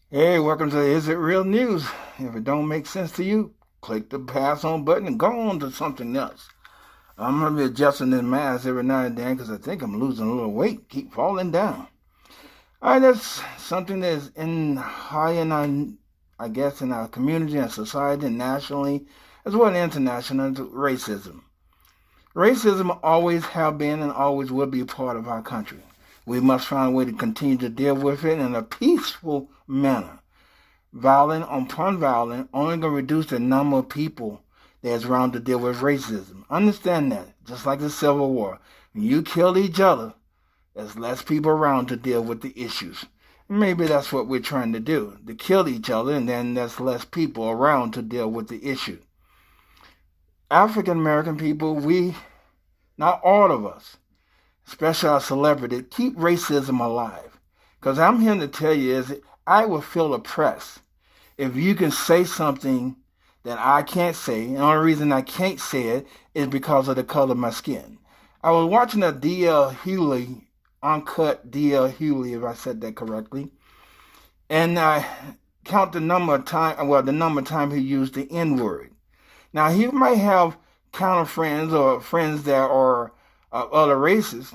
Hey, welcome to Is It Real News? If it don't make sense to you, click the pass on button and go on to something else. I'm gonna be adjusting this mask every now and then because I think I'm losing a little weight, keep falling down. All right, that's something that's in high in our, I guess, in our community and society and nationally, as well as international, racism. Racism always have been and always will be a part of our country. We must find a way to continue to deal with it in a peaceful manner. Violent upon violent only going to reduce the number of people that's around to deal with racism. Understand that. Just like the Civil War. When you kill each other, there's less people around to deal with the issues. Maybe that's what we're trying to do. To kill each other and then there's less people around to deal with the issue. African American people, not all of us, especially our celebrities, keep racism alive. Because I'm here to tell you is I will feel oppressed if you can say something that I can't say. And the only reason I can't say it is because of the color of my skin. I was watching a D.L. Hughley, uncut D.L. Hughley, if I said that correctly, and I count the number of time, well, the number of time he used the N word. Now he might have counter friends or friends that are other races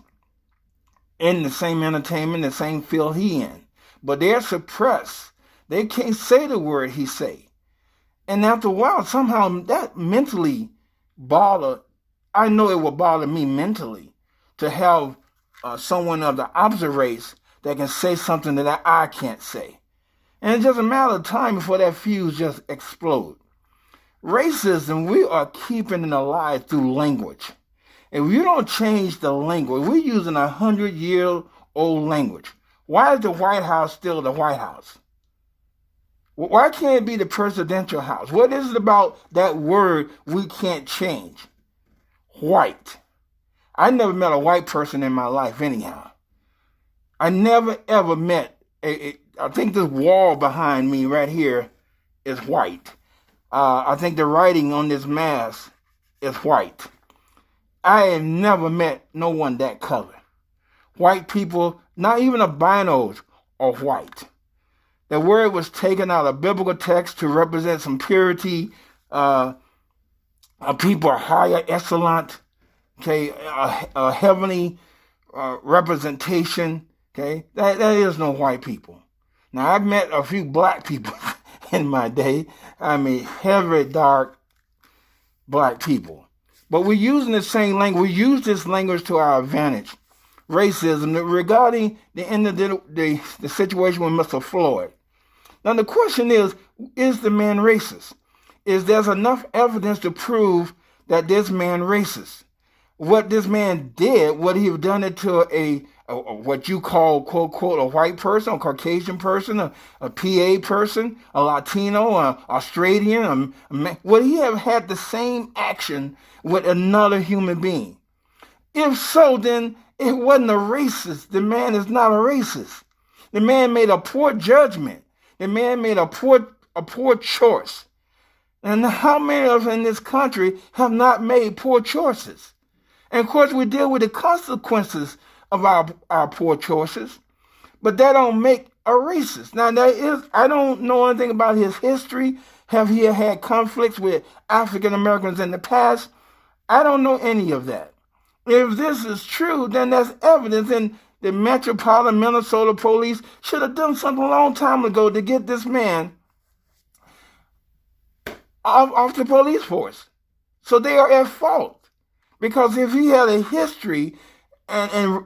in the same entertainment, the same field he in, but they're suppressed. They can't say the word he say. And after a while, somehow that mentally bothered. I know it will bother me mentally to have someone of the opposite race that can say something that I can't say. And it's just a matter of time before that fuse just explodes. Racism, we are keeping it alive through language. If you don't change the language, we're using 100-year-old language. Why is the White House still the White House? Why can't it be the presidential house? What is it about that word we can't change? White. I never met a white person in my life anyhow. I never ever met I think this wall behind me right here is white. I think the writing on this mask is white. I have never met no one that color. White people, not even albinos, are white. The word was taken out of biblical text to represent some purity. People are higher echelon, okay, a heavenly representation. Okay, that is no white people. Now I've met a few black people in my day. I mean, heavy dark black people. But we're using the same language. We use this language to our advantage. Racism regarding the situation with Mr. Floyd. Now the question is the man racist? Is there enough evidence to prove that this man racist? What this man did, what he have done it to a what you call quote quote a white person, a Caucasian person, a PA person, a Latino, a Australian, would he have had the same action with another human being? If so, then it wasn't a racist. The man is not a racist. The man made a poor judgment. The man made a poor choice. And how many of us in this country have not made poor choices? And of course, we deal with the consequences of our poor choices, but that don't make a racist. Now, I don't know anything about his history. Have he had conflicts with African Americans in the past? I don't know any of that. If this is true, then that's evidence, and the Metropolitan Minnesota Police should have done something a long time ago to get this man off the police force. So they are at fault. Because if he had a history and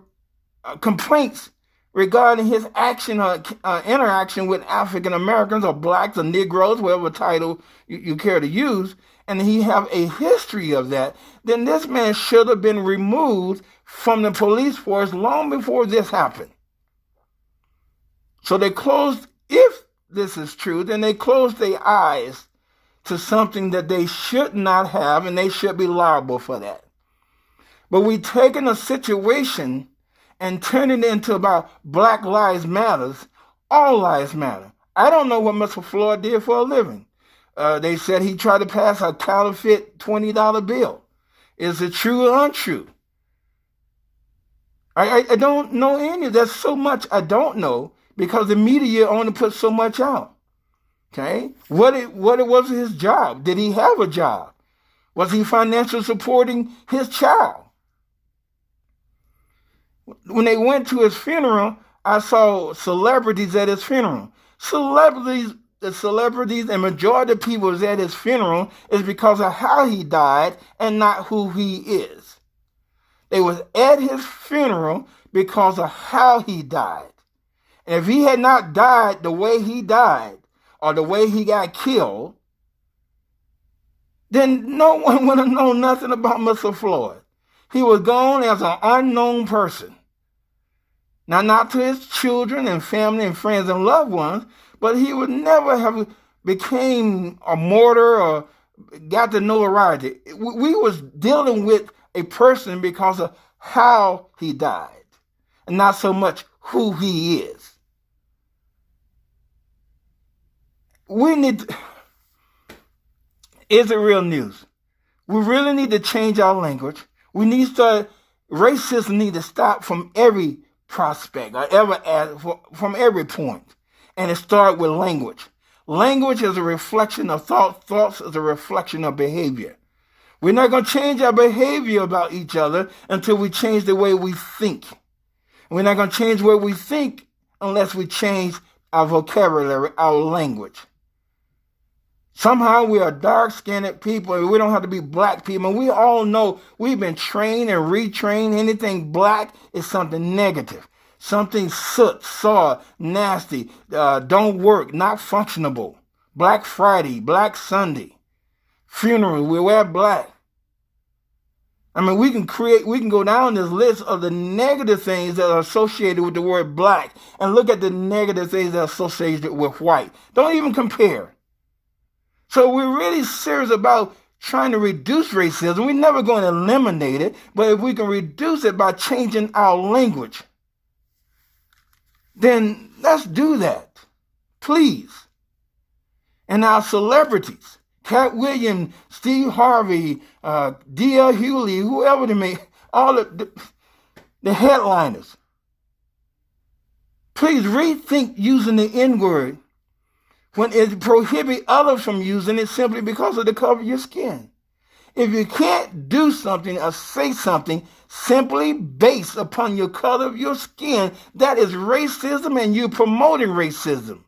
complaints regarding his action or interaction with African Americans or blacks or Negroes, whatever title you care to use, and he have a history of that, then this man should have been removed from the police force long before this happened. So they closed, if this is true, then they closed their eyes to something that they should not have, and they should be liable for that. But we taking a situation and turning it into about Black Lives Matters. All lives matter. I don't know what Mr. Floyd did for a living. They said he tried to pass a counterfeit $20 bill. Is it true or untrue? I don't know any. There's so much I don't know because the media only put so much out. Okay? What was his job? Did he have a job? Was he financially supporting his child? When they went to his funeral, I saw celebrities at his funeral. The celebrities and majority of people was at his funeral is because of how he died and not who he is. They was at his funeral because of how he died. And if he had not died the way he died or the way he got killed, then no one would have known nothing about Mr. Floyd. He was gone as an unknown person. Now, not to his children and family and friends and loved ones, but he would never have became a martyr or got the notoriety. We was dealing with a person because of how he died, and not so much who he is. Is it real news? We really need to change our language. We need to start, racism need to stop from every prospect or from every point. And it starts with language. Language is a reflection of thought. Thoughts is a reflection of behavior. We're not going to change our behavior about each other until we change the way we think. We're not going to change the way we think unless we change our vocabulary, our language. Somehow we are dark-skinned people and we don't have to be black people. And we all know we've been trained and retrained. Anything black is something negative. Something soot, sour, nasty, don't work, not functionable. Black Friday, Black Sunday, funeral, we wear black. I mean, we can go down this list of the negative things that are associated with the word black and look at the negative things that are associated with white. Don't even compare. So we're really serious about trying to reduce racism. We're never going to eliminate it, but if we can reduce it by changing our language, then let's do that, please. And our celebrities, Cat Williams, Steve Harvey, D.L. Hughley, whoever they may, all of the headliners, please rethink using the N-word when it prohibits others from using it simply because of the color of your skin. If you can't do something or say something simply based upon your color of your skin, that is racism and you're promoting racism.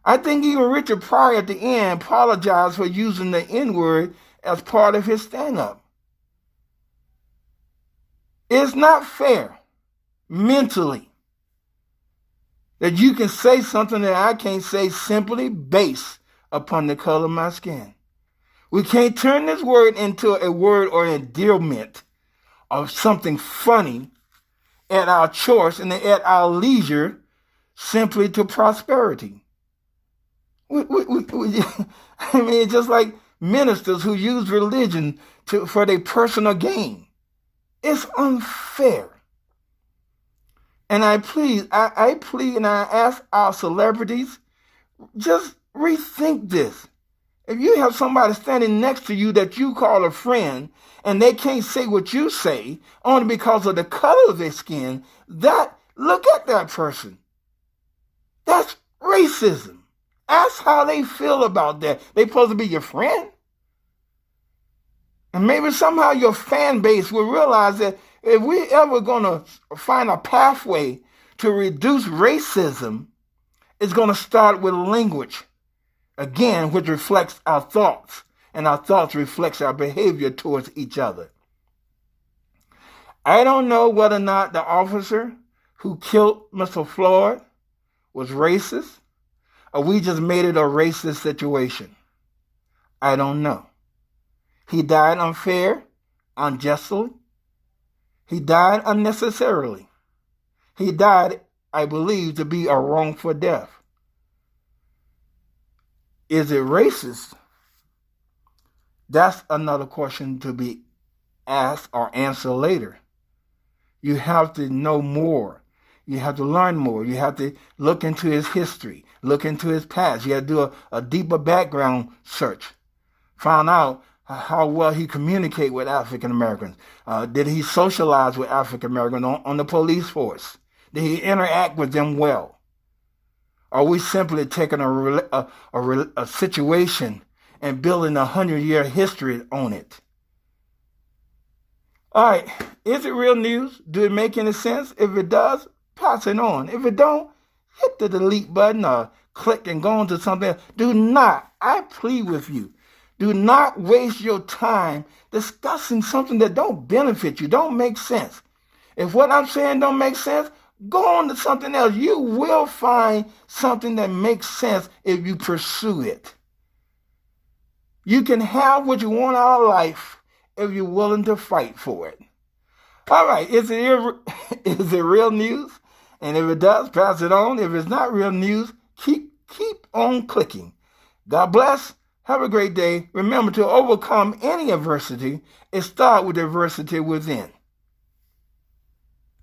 I think even Richard Pryor at the end apologized for using the N-word as part of his stand-up. It's not fair mentally that you can say something that I can't say simply based upon the color of my skin. We can't turn this word into a word or endearment of something funny at our choice and at our leisure simply to prosperity. I mean, it's just like ministers who use religion for their personal gain. It's unfair. And I plead and I ask our celebrities, just rethink this. If you have somebody standing next to you that you call a friend and they can't say what you say only because of the color of their skin, look at that person. That's racism. Ask how they feel about that. They supposed to be your friend? And maybe somehow your fan base will realize that if we're ever going to find a pathway to reduce racism, it's going to start with language, again, which reflects our thoughts, and our thoughts reflects our behavior towards each other. I don't know whether or not the officer who killed Mr. Floyd was racist, or we just made it a racist situation. I don't know. He died unfair, unjustly. He died unnecessarily. He died, I believe, to be a wrongful death. Is it racist? That's another question to be asked or answered later. You have to know more. You have to learn more. You have to look into his history, look into his past. You have to do a deeper background search. Find out how well he communicated with African Americans. Did he socialize with African Americans on the police force? Did he interact with them well? Are we simply taking a situation and building 100-year history on it? All right, is it real news? Do it make any sense? If it does, pass it on. If it don't, hit the delete button or click and go on to something else. Do not, I plead with you, do not waste your time discussing something that don't benefit you, don't make sense. If what I'm saying don't make sense, go on to something else. You will find something that makes sense if you pursue it. You can have what you want out of life if you're willing to fight for it. All right, is it real news? And if it does, pass it on. If it's not real news, keep on clicking. God bless. Have a great day. Remember, to overcome any adversity, it starts with adversity within.